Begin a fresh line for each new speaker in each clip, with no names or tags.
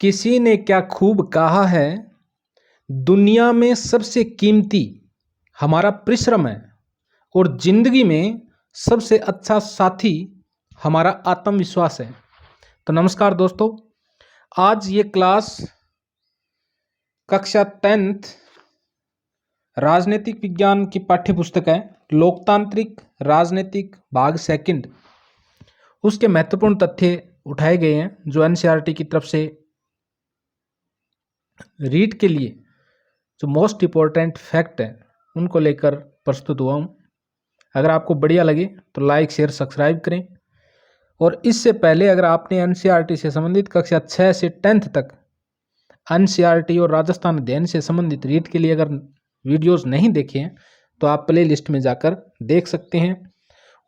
किसी ने क्या खूब कहा है, दुनिया में सबसे कीमती हमारा परिश्रम है और जिंदगी में सबसे अच्छा साथी हमारा आत्मविश्वास है। तो नमस्कार दोस्तों, आज ये क्लास कक्षा 10th राजनीतिक विज्ञान की पाठ्य पुस्तक है, लोकतांत्रिक राजनीतिक भाग 2। उसके महत्वपूर्ण तथ्य उठाए गए हैं जो एनसीईआरटी की तरफ से रीड के लिए जो मोस्ट इम्पोर्टेंट फैक्ट है उनको लेकर प्रस्तुत हुआ हूँ। अगर आपको बढ़िया लगे तो लाइक शेयर सब्सक्राइब करें। और इससे पहले अगर आपने एनसीईआरटी से संबंधित कक्षा 6 से 10th तक एनसीईआरटी और राजस्थान अध्ययन से संबंधित रीड के लिए अगर वीडियोस नहीं देखे हैं तो आप प्ले लिस्ट में जाकर देख सकते हैं।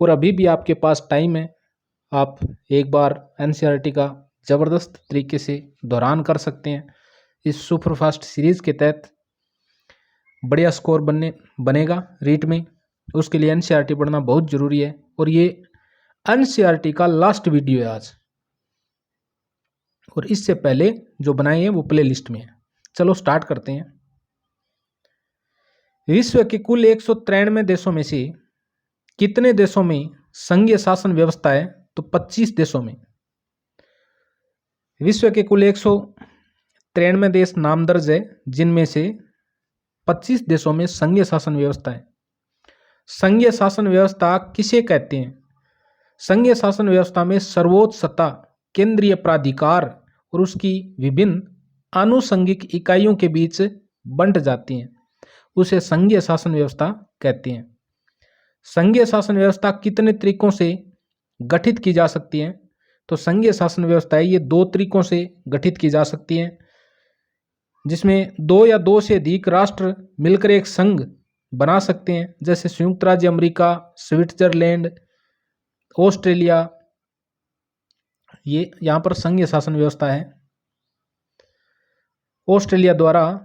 और अभी भी आपके पास टाइम है, आप एक बार एनसीईआरटी का ज़बरदस्त तरीके से दोहरान कर सकते हैं। इस सुपरफास्ट सीरीज़ के तहत बढ़िया स्कोर बनेगा रीट में। उसके लिए एनसीईआरटी पढ़ना बहुत ज़रूरी है और ये एनसीईआरटी का लास्ट वीडियो है आज। और इससे पहले जो बनाए हैं वो प्ले लिस्ट में है। चलो स्टार्ट करते हैं। विश्व के कुल 193 देशों में से कितने देशों में संघीय शासन व्यवस्था है? तो 25 देशों में। विश्व के कुल 193 देश नामदर्ज है जिनमें से 25 देशों में संघीय शासन व्यवस्था है। संघीय शासन व्यवस्था किसे कहते हैं? संघीय शासन व्यवस्था में सर्वोच्च सत्ता केंद्रीय प्राधिकार और उसकी विभिन्न आनुषंगिक इकाइयों के बीच बंट जाती हैं, उसे संघीय शासन व्यवस्था कहते हैं। संघीय शासन व्यवस्था कितने तरीकों से गठित की जा सकती है? तो संघीय शासन व्यवस्था है ये 2 तरीकों से गठित की जा सकती है, जिसमें 2 या 2 से अधिक राष्ट्र मिलकर एक संघ बना सकते हैं, जैसे संयुक्त राज्य अमेरिका, स्विट्जरलैंड, ऑस्ट्रेलिया। ये यहाँ पर संघीय शासन व्यवस्था है। ऑस्ट्रेलिया द्वारा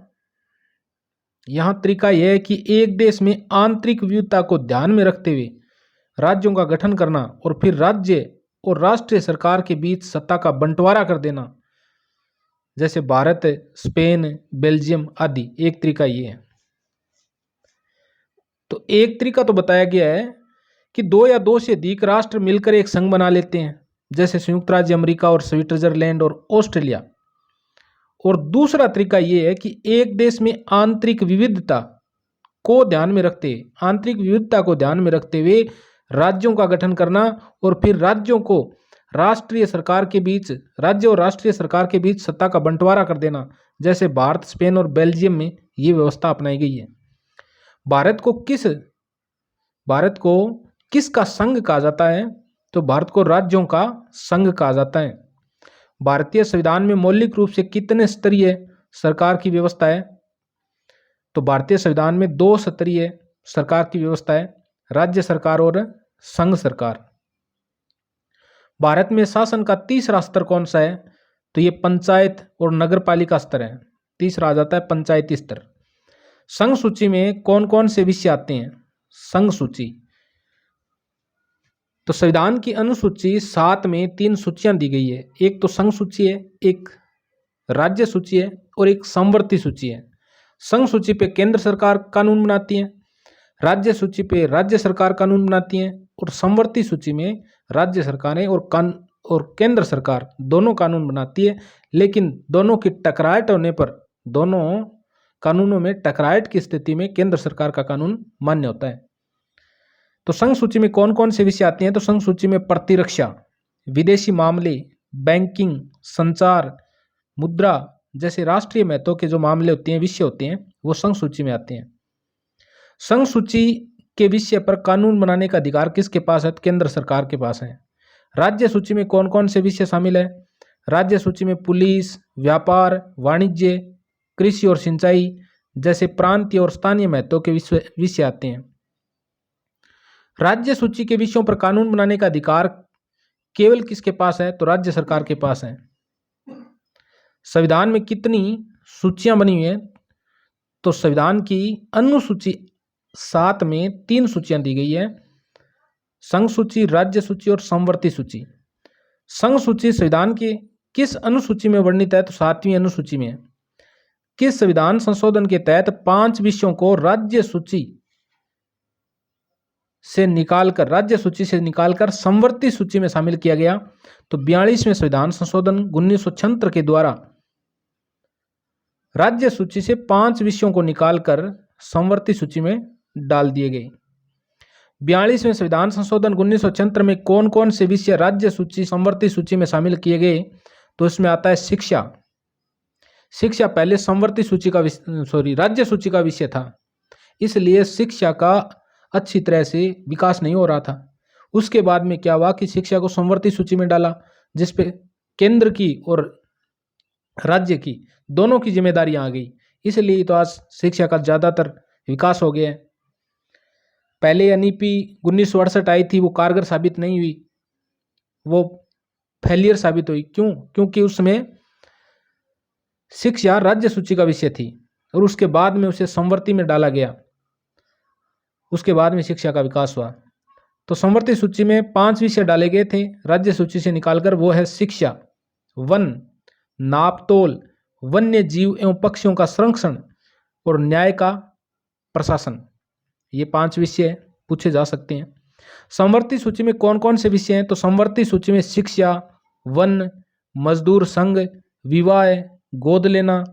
यहाँ तरीका यह है कि एक देश में आंतरिक विविधता को ध्यान में रखते हुए राज्यों का गठन करना और फिर राज्य और राष्ट्रीय सरकार के बीच सत्ता का बंटवारा कर देना, जैसे भारत, स्पेन, बेल्जियम आदि। एक तरीका ये है। तो एक तरीका तो बताया गया है कि 2 या 2 से अधिक राष्ट्र मिलकर एक संघ बना लेते हैं, जैसे संयुक्त राज्य अमेरिका और स्विट्जरलैंड और ऑस्ट्रेलिया। और दूसरा तरीका ये है कि एक देश में आंतरिक विविधता को ध्यान में रखते हुए राज्यों का गठन करना और फिर राज्य और राष्ट्रीय सरकार के बीच सत्ता का बंटवारा कर देना, जैसे भारत, स्पेन और बेल्जियम में ये व्यवस्था अपनाई गई है। भारत को किसका संघ कहा जाता है? तो भारत को राज्यों का संघ कहा जाता है। भारतीय संविधान में मौलिक रूप से कितने स्तरीय सरकार की व्यवस्था है? तो भारतीय संविधान में 2 स्तरीय सरकार की व्यवस्था है, राज्य सरकार और संघ सरकार। भारत में शासन का तीसरा स्तर कौन सा है? तो ये पंचायत और नगरपालिका स्तर है। तीसरा आ जाता है पंचायती स्तर। संघ सूची में कौन कौन से विषय आते हैं? संघ सूची, तो संविधान की अनुसूची 7 में 3 सूचियां दी गई है। एक तो संघ सूची है, एक राज्य सूची है और एक समवर्ती सूची है। संघ सूची पे केंद्र सरकार कानून बनाती है, राज्य सूची पे राज्य सरकार कानून बनाती है और समवर्ती सूची में राज्य सरकारें और केंद्र सरकार दोनों कानून बनाती है। लेकिन दोनों की टकराहट होने पर, दोनों कानूनों में टकराहट की स्थिति में केंद्र सरकार का कानून मान्य होता है। तो संघ सूची में कौन कौन से विषय आते हैं? तो संघ सूची में प्रतिरक्षा, विदेशी मामले, बैंकिंग, संचार, मुद्रा जैसे राष्ट्रीय महत्व के जो मामले होते हैं, विषय होते हैं, वो संघ सूची में आते हैं। संघ सूची के विषय पर कानून बनाने का अधिकार किसके पास है? तो केंद्र सरकार के पास है। राज्य सूची में कौन कौन से विषय शामिल है? राज्य सूची में पुलिस, व्यापार, वाणिज्य, कृषि और सिंचाई जैसे प्रांतीय और स्थानीय महत्व के विषय आते हैं। राज्य सूची के विषयों पर कानून बनाने का अधिकार केवल किसके पास है? तो राज्य सरकार के पास है। संविधान में कितनी सूचियां बनी हुई हैं? तो संविधान की अनुसूची 7 में 3 सूचियां दी गई है, संघ सूची, राज्य सूची और समवर्ती सूची। संघ सूची संविधान के किस अनुसूची में वर्णित है? तो 7वीं अनुसूची में है। किस संविधान संशोधन के तहत 5 विषयों को राज्य सूची से निकालकर संवर्ती सूची में शामिल किया गया? तो 42वें संविधान संशोधन 1976 के द्वारा राज्य सूची से 5 विषयों को निकालकर संवर्ती सूची में डाल दिए गए। 42वें संविधान संशोधन 1976 में कौन कौन से विषय राज्य सूची संवर्ती सूची में शामिल किए गए? तो इसमें आता है शिक्षा। शिक्षा पहले संवर्ती सूची का राज्य सूची का विषय था, इसलिए शिक्षा का अच्छी तरह से विकास नहीं हो रहा था। उसके बाद में क्या हुआ कि शिक्षा को संवर्ती सूची में डाला, जिसपे केंद्र की और राज्य की दोनों की जिम्मेदारियां आ गई, इसलिए तो आज शिक्षा का ज्यादातर विकास हो गया है। पहले एनईपी 1968 आई थी, वो कारगर साबित नहीं हुई, वो फेलियर साबित हुई। क्यों? क्योंकि उसमें शिक्षा राज्य सूची का विषय थी और उसके बाद में उसे संवर्ती में डाला गया, उसके बाद में शिक्षा का विकास हुआ। तो संवर्ती सूची में 5 विषय डाले गए थे राज्य सूची से निकालकर, वो है शिक्षा, वन, नापतोल, वन्य जीव एवं पक्षियों का संरक्षण और न्याय का प्रशासन। ये 5 विषय पूछे जा सकते हैं। संवर्ती सूची में कौन कौन से विषय हैं? तो संवर्ती सूची में शिक्षा, वन, मजदूर संघ, विवाह, गोद लेना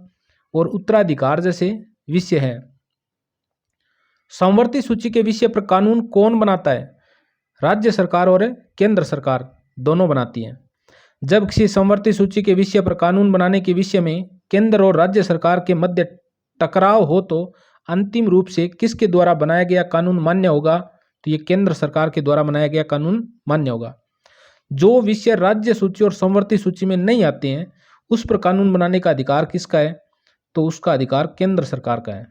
और उत्तराधिकार जैसे विषय हैं। संवर्ती सूची के विषय पर कानून कौन बनाता है? राज्य सरकार और केंद्र सरकार दोनों बनाती हैं। जब किसी संवर्ती सूची के विषय पर कानून बनाने के विषय में केंद्र और राज्य सरकार के मध्य टकराव हो तो अंतिम रूप से किसके द्वारा बनाया गया कानून मान्य होगा? तो ये केंद्र सरकार के द्वारा बनाया गया कानून मान्य होगा। जो विषय राज्य सूची और संवर्ती सूची में नहीं आते हैं, उस पर कानून बनाने का अधिकार किसका है? तो उसका अधिकार केंद्र सरकार का है।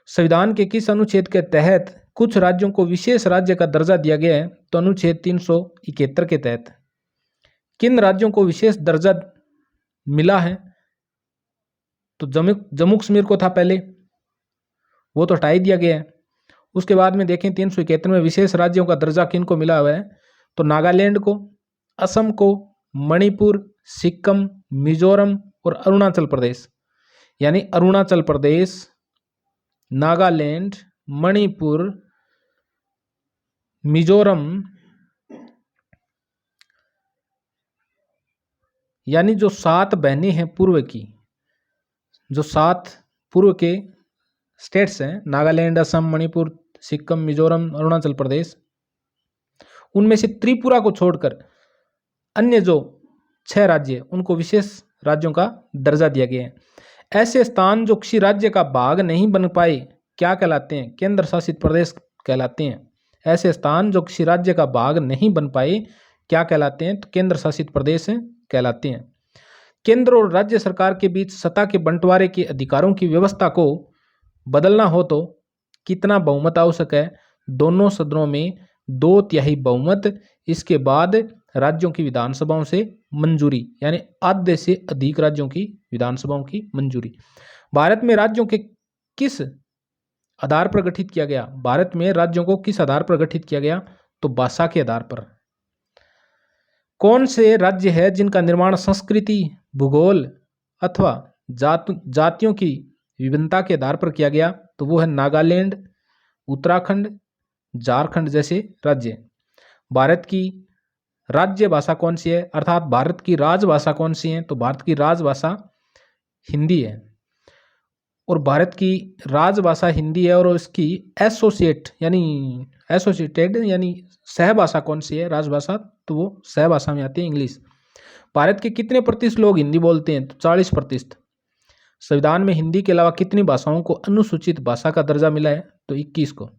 संविधान के किस अनुच्छेद के तहत कुछ राज्यों को विशेष राज्य का दर्जा दिया गया है? तो अनुच्छेद 371 के तहत। किन राज्यों को विशेष दर्जा मिला है? तो जम्मू कश्मीर को था पहले, वो तो हटा ही दिया गया है। उसके बाद में देखें 371 में विशेष राज्यों का दर्जा किन को मिला हुआ है? तो नागालैंड को, असम को, मणिपुर, सिक्किम, मिजोरम और अरुणाचल प्रदेश। यानी अरुणाचल प्रदेश, नागालैंड, मणिपुर, मिजोरम, यानी जो 7 बहनें हैं पूर्व की, जो 7 पूर्व के स्टेट्स हैं, नागालैंड, असम, मणिपुर, सिक्किम, मिजोरम, अरुणाचल प्रदेश, उनमें से त्रिपुरा को छोड़कर अन्य जो 6 राज्य उनको विशेष राज्यों का दर्जा दिया गया है। ऐसे स्थान जो किसी राज्य का भाग नहीं बन पाए क्या कहलाते हैं? केंद्र शासित प्रदेश कहलाते हैं। ऐसे स्थान जो किसी राज्य का भाग नहीं बन पाए क्या कहलाते हैं? तो केंद्र शासित प्रदेश कहलाते हैं। केंद्र और राज्य सरकार के बीच सत्ता के बंटवारे के अधिकारों की व्यवस्था को बदलना हो तो कितना बहुमत आवश्यक है? दोनों सदनों में 2/3 बहुमत, इसके बाद राज्यों की विधानसभाओं से मंजूरी, यानी आधे से अधिक राज्यों की विधानसभाओं की मंजूरी। भारत में राज्यों के किस आधार पर गठित किया गया? भारत में राज्यों को किस आधार पर गठित किया गया? तो भाषा के आधार पर। कौन से राज्य है जिनका निर्माण संस्कृति, भूगोल अथवा जातियों की विभिन्नता के आधार पर किया गया? तो वो है नागालैंड, उत्तराखंड, झारखंड जैसे राज्य। भारत की राज्य भाषा कौन सी है, अर्थात भारत की राजभाषा कौन सी है? तो भारत की राजभाषा हिंदी है। और भारत की राजभाषा हिंदी है और इसकी एसोसिएटेड यानी सहभाषा कौन सी है राजभाषा? तो वो सहभाषा में आती है इंग्लिश। भारत के कितने प्रतिशत लोग हिंदी बोलते हैं? तो 40%। संविधान में हिंदी के अलावा कितनी भाषाओं को अनुसूचित भाषा का दर्जा मिला है? तो 21 को।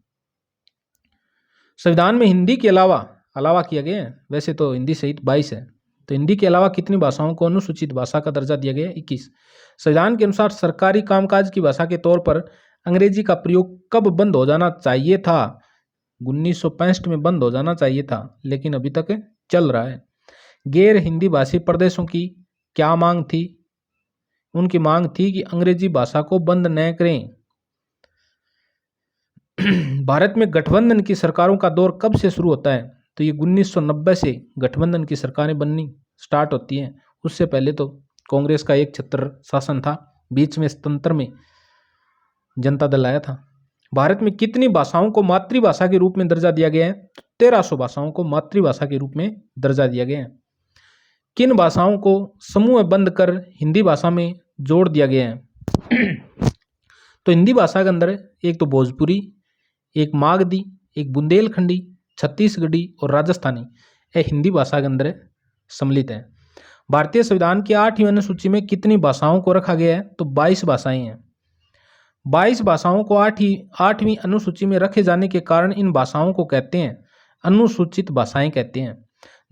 संविधान में हिंदी के अलावा किया गया है, वैसे तो हिंदी सहित 22 है, तो हिंदी के अलावा कितनी भाषाओं को अनुसूचित भाषा का दर्जा दिया गया है? 21। संविधान के अनुसार सरकारी कामकाज की भाषा के तौर पर अंग्रेजी का प्रयोग कब बंद हो जाना चाहिए था? 1965 में बंद हो जाना चाहिए था, लेकिन अभी तक चल रहा है। गैर हिंदी भाषी प्रदेशों की क्या मांग थी? उनकी मांग थी कि अंग्रेजी भाषा को बंद न करें। भारत में गठबंधन की सरकारों का दौर कब से शुरू होता है? तो ये 1990 से गठबंधन की सरकारें बननी स्टार्ट होती हैं। उससे पहले तो कांग्रेस का एक छत्र शासन था, बीच में इस तंत्र में जनता दल आया था। भारत में कितनी भाषाओं को मातृभाषा के रूप में दर्जा दिया गया है? 1300 भाषाओं को मातृभाषा के रूप में दर्जा दिया गया है। किन भाषाओं को समूह बंद कर हिंदी भाषा में जोड़ दिया गया है? तो हिंदी भाषा के अंदर एक तो भोजपुरी, एक मागधी, एक बुंदेलखंडी, छत्तीसगढ़ी और राजस्थानी, यह हिंदी भाषा के अंदर सम्मिलित है। भारतीय संविधान की 8वीं अनुसूची में कितनी भाषाओं को रखा गया है? तो 22 भाषाएं हैं। 22 भाषाओं को 8वीं अनुसूची में रखे जाने के कारण इन भाषाओं को कहते हैं अनुसूचित भाषाएं कहते हैं।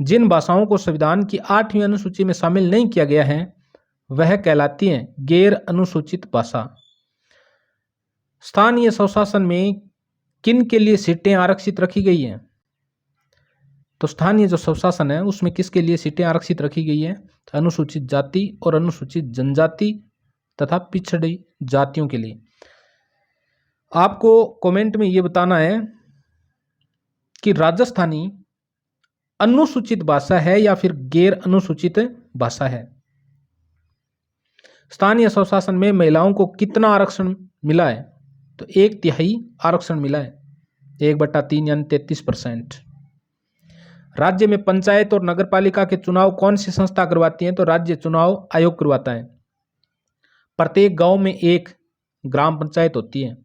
जिन भाषाओं को संविधान की 8वीं अनुसूची में शामिल नहीं किया गया है वह कहलाती हैं गैर अनुसूचित भाषा। स्थानीय स्वशासन में किन के लिए सीटें आरक्षित रखी गई हैं? तो स्थानीय जो स्वशासन है उसमें किसके लिए सीटें आरक्षित रखी गई है? अनुसूचित जाति और अनुसूचित जनजाति तथा पिछड़ी जातियों के लिए। आपको कमेंट में ये बताना है कि राजस्थानी अनुसूचित भाषा है या फिर गैर अनुसूचित भाषा है। स्थानीय स्वशासन में महिलाओं को कितना आरक्षण मिला है? तो 1/3 आरक्षण मिला है, 1/3 यानी 33%। राज्य में पंचायत और नगरपालिका के चुनाव कौन सी संस्था करवाती है? तो राज्य चुनाव आयोग करवाता है। प्रत्येक गांव में एक ग्राम पंचायत होती है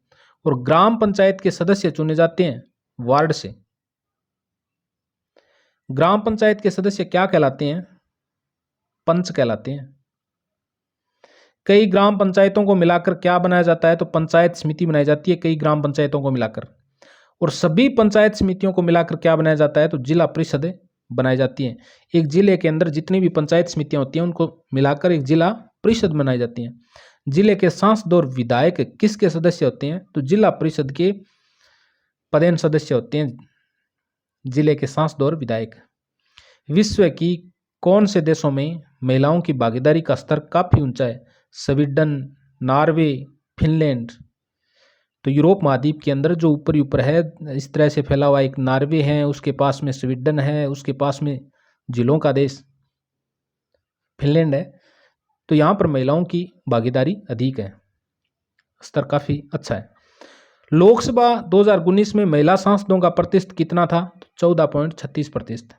और ग्राम पंचायत के सदस्य चुने जाते हैं वार्ड से। ग्राम पंचायत के सदस्य क्या कहलाते हैं? पंच कहलाते हैं। कई ग्राम पंचायतों को मिलाकर क्या बनाया जाता है? तो पंचायत समिति बनाई जाती है कई ग्राम पंचायतों को मिलाकर। और सभी पंचायत समितियों को मिलाकर क्या बनाया जाता है? तो जिला परिषद बनाई जाती है। एक जिले के अंदर जितनी भी पंचायत समितियां होती हैं उनको मिलाकर एक जिला परिषद बनाई जाती है। जिले के सांसद और विधायक किसके सदस्य होते हैं? तो जिला परिषद के पदेन सदस्य होते हैं जिले के सांसद और विधायक। विश्व की कौन से देशों में महिलाओं की भागीदारी का स्तर काफी ऊंचा है? Sweden, Norway, Finland. तो यूरोप महाद्वीप के अंदर जो ऊपर ही ऊपर है इस तरह से फैला हुआ एक नॉर्वे है, उसके पास में स्वीडन है, उसके पास में झीलों का देश फिनलैंड है। तो यहाँ पर महिलाओं की भागीदारी अधिक है, स्तर काफी अच्छा है। लोकसभा 2019 में महिला सांसदों का प्रतिशत कितना था? तो 14.36%।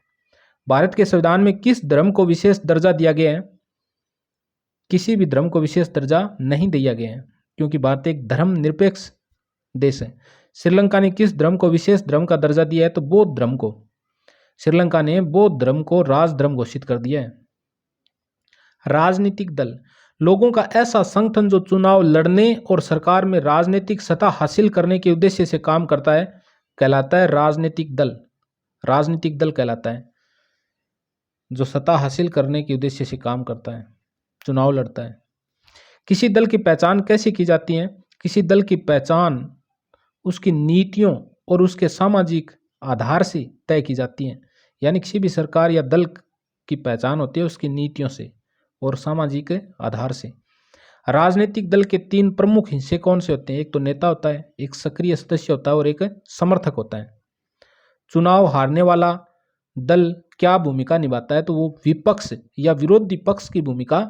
भारत के संविधान में किस धर्म को विशेष दर्जा दिया गया है? किसी भी धर्म को विशेष दर्जा नहीं दिया गया है क्योंकि भारत एक धर्मनिरपेक्ष देश है। श्रीलंका ने किस धर्म को विशेष धर्म का दर्जा दिया है? तो बौद्ध धर्म को। श्रीलंका ने बौद्ध धर्म को राजधर्म घोषित कर दिया है। राजनीतिक दल लोगों का ऐसा संगठन जो चुनाव लड़ने और सरकार में राजनीतिक सत्ता हासिल करने के उद्देश्य से काम करता है कहलाता है राजनीतिक दल। राजनीतिक दल कहलाता है जो सत्ता हासिल करने के उद्देश्य से काम करता है, चुनाव लड़ता है। किसी दल की पहचान कैसे की जाती है? किसी दल की पहचान उसकी नीतियों और उसके सामाजिक आधार से तय की जाती है। यानी किसी भी सरकार या दल की पहचान होती है उसकी नीतियों से और सामाजिक आधार से। राजनीतिक दल के 3 प्रमुख हिस्से कौन से होते हैं? एक तो नेता होता है, एक सक्रिय सदस्य होता है और एक समर्थक होता है। चुनाव हारने वाला दल क्या भूमिका निभाता है? तो वो विपक्ष या विरोधी पक्ष की भूमिका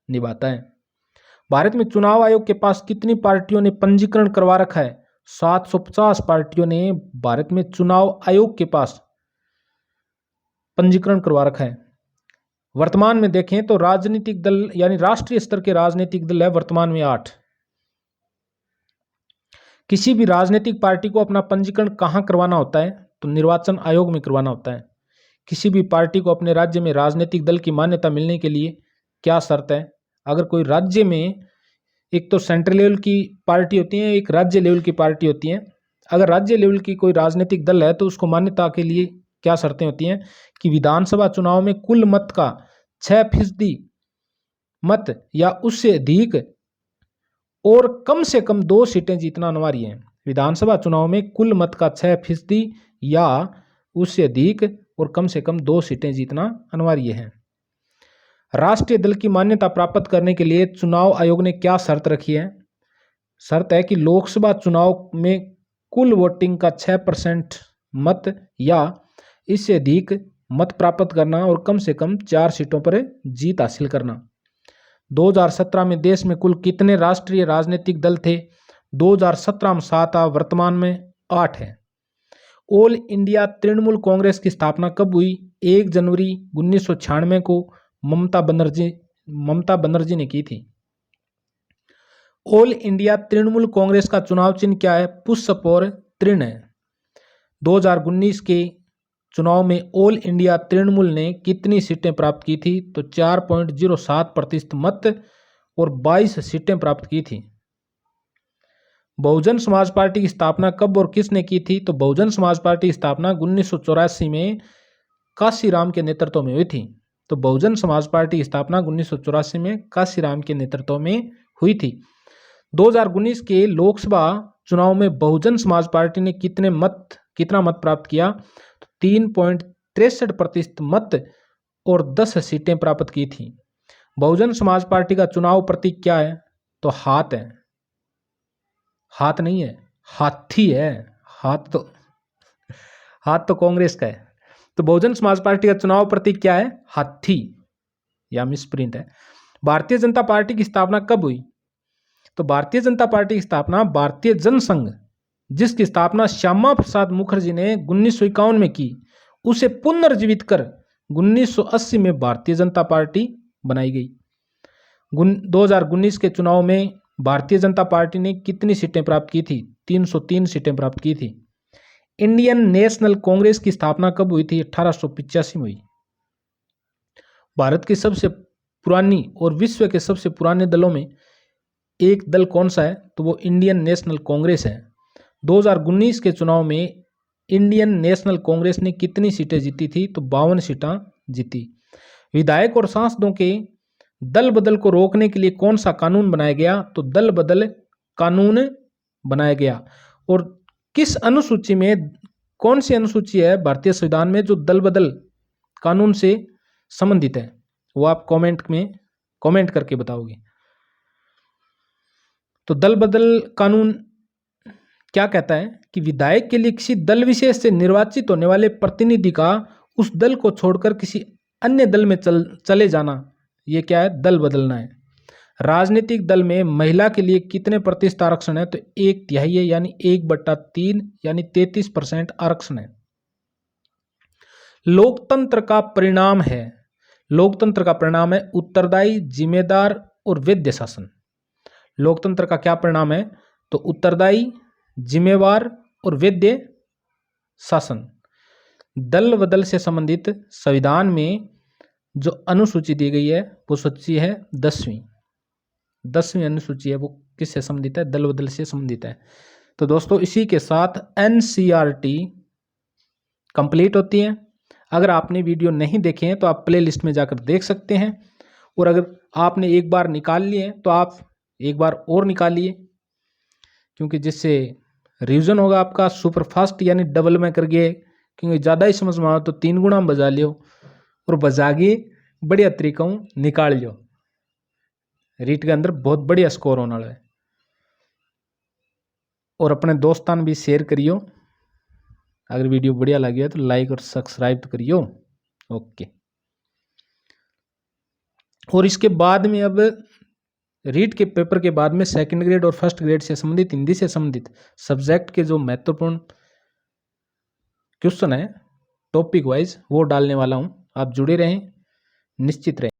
निभाता है। भारत में चुनाव आयोग के पास कितनी पार्टियों ने पंजीकरण करवा रखा है? 750 पार्टियों ने भारत में चुनाव आयोग के पास पंजीकरण करवा रखा है। वर्तमान में देखें तो राजनीतिक दल यानी राष्ट्रीय स्तर के राजनीतिक दल है वर्तमान में 8। किसी भी राजनीतिक पार्टी को अपना पंजीकरण कहाँ करवाना होता है? तो निर्वाचन आयोग में करवाना होता है। किसी भी पार्टी को अपने राज्य में राजनीतिक दल की मान्यता मिलने के लिए क्या शर्त है? अगर कोई राज्य में एक तो सेंट्रल लेवल की पार्टी होती है, एक राज्य लेवल की पार्टी होती है। अगर राज्य लेवल की कोई राजनीतिक दल है तो उसको मान्यता के लिए क्या शर्तें होती हैं कि विधानसभा चुनाव में कुल मत का 6% मत या उससे अधिक और कम से कम 2 सीटें जीतना अनिवार्य है। विधानसभा चुनाव में कुल मत का 6% या उससे अधिक और कम से कम 2 सीटें जीतना अनिवार्य है। राष्ट्रीय दल की मान्यता प्राप्त करने के लिए चुनाव आयोग ने क्या शर्त रखी है? शर्त है कि लोकसभा चुनाव में कुल वोटिंग का 6% मत या इससे अधिक मत प्राप्त करना और कम से कम 4 सीटों पर जीत हासिल करना। 2017 में देश में कुल कितने राष्ट्रीय राजनीतिक दल थे? 2017 में 7 वर्तमान में 8 है। ऑल इंडिया तृणमूल कांग्रेस की स्थापना कब हुई? 1 जनवरी 1996 को ममता बनर्जी ने की थी। ऑल इंडिया तृणमूल कांग्रेस का चुनाव चिन्ह क्या है? पुष्प और तृण है। 2019 के चुनाव में ऑल इंडिया तृणमूल ने कितनी सीटें प्राप्त की थी? तो 4.07% मत और 22 सीटें प्राप्त की थी। बहुजन समाज पार्टी की स्थापना कब और किसने की थी? तो बहुजन समाज पार्टी की स्थापना 1984 में काशीराम के नेतृत्व में हुई थी। तो बहुजन समाज पार्टी की स्थापना 1984 में काशीराम के नेतृत्व में हुई थी। 2019 के लोकसभा चुनाव में बहुजन समाज पार्टी ने कितना मत प्राप्त किया? तो 3.63% मत और 10 सीटें प्राप्त की थी। बहुजन समाज पार्टी का चुनाव प्रतीक क्या है? तो हाथ है। हाथ नहीं है, हाथी है। हाथ तो कांग्रेस का है। तो बहुजन समाज पार्टी का चुनाव प्रतीक क्या है? हाथी या मिसप्रिंट है। भारतीय जनता पार्टी की स्थापना कब हुई? तो भारतीय जनता पार्टी की स्थापना भारतीय जनसंघ, जिसकी स्थापना श्यामा प्रसाद मुखर्जी ने 1951 में की, उसे पुनर्जीवित कर 1980 में भारतीय जनता पार्टी बनाई गई। 2019 के चुनाव में भारतीय जनता पार्टी ने कितनी सीटें प्राप्त की थी? 303 सीटें प्राप्त की थी। इंडियन नेशनल कांग्रेस की स्थापना कब हुई थी? 1885 में हुई। भारत की सबसे पुरानी और विश्व के सबसे पुराने दलों में एक दल कौन सा है? तो वो इंडियन नेशनल कांग्रेस है। 2019 के चुनाव में इंडियन नेशनल कांग्रेस ने कितनी सीटें जीती थी? तो 52 सीटें जीती। विधायक और सांसदों के दल बदल को रोकने के लिए कौन सा कानून बनाया गया? तो दल बदल कानून बनाया गया। और किस अनुसूची में, कौन सी अनुसूची है भारतीय संविधान में जो दल बदल कानून से संबंधित है? वो आप कमेंट करके बताओगे। तो दल बदल कानून क्या कहता है कि विधायक के लिए किसी दल विशेष से निर्वाचित होने वाले प्रतिनिधि का उस दल को छोड़कर किसी अन्य दल में चले जाना, ये क्या है? दल बदलना है। राजनीतिक दल में महिला के लिए कितने प्रतिशत आरक्षण है? तो 1/3 है, यानी 1/3 यानी 33% आरक्षण है। लोकतंत्र का परिणाम है उत्तरदायी, जिम्मेदार और वैध शासन। लोकतंत्र का क्या परिणाम है? तो उत्तरदायी, जिम्मेवार और वैध शासन। दल बदल से संबंधित संविधान में जो अनुसूची दी गई है वो सूची है 10वीं अनुसूची है। वो किससे संबंधित है? दल बदल से संबंधित है। तो दोस्तों इसी के साथ एनसीईआरटी कंप्लीट होती है। अगर आपने वीडियो नहीं देखे हैं तो आप प्ले लिस्ट में जाकर देख सकते हैं, और अगर आपने एक बार निकाल लिए तो आप एक बार और निकालिए, क्योंकि जिससे रिवीजन होगा आपका सुपरफास्ट, यानी डबल में कर गए, क्योंकि ज़्यादा ही समझ में आओ तो 3 गुना में बजा लियो और बजा के बढ़िया तरीका निकाल लियो। रीट के अंदर बहुत बढ़िया स्कोर होने वाला है। और अपने दोस्तान भी शेयर करियो। अगर वीडियो बढ़िया लगी है तो लाइक और सब्सक्राइब करियो। ओके। और इसके बाद में अब रीट के पेपर के बाद में सेकंड ग्रेड और फर्स्ट ग्रेड से संबंधित, हिंदी से संबंधित सब्जेक्ट के जो महत्वपूर्ण क्वेश्चन है टॉपिक वाइज, वो डालने वाला हूं। आप जुड़े रहें, निश्चित रहें।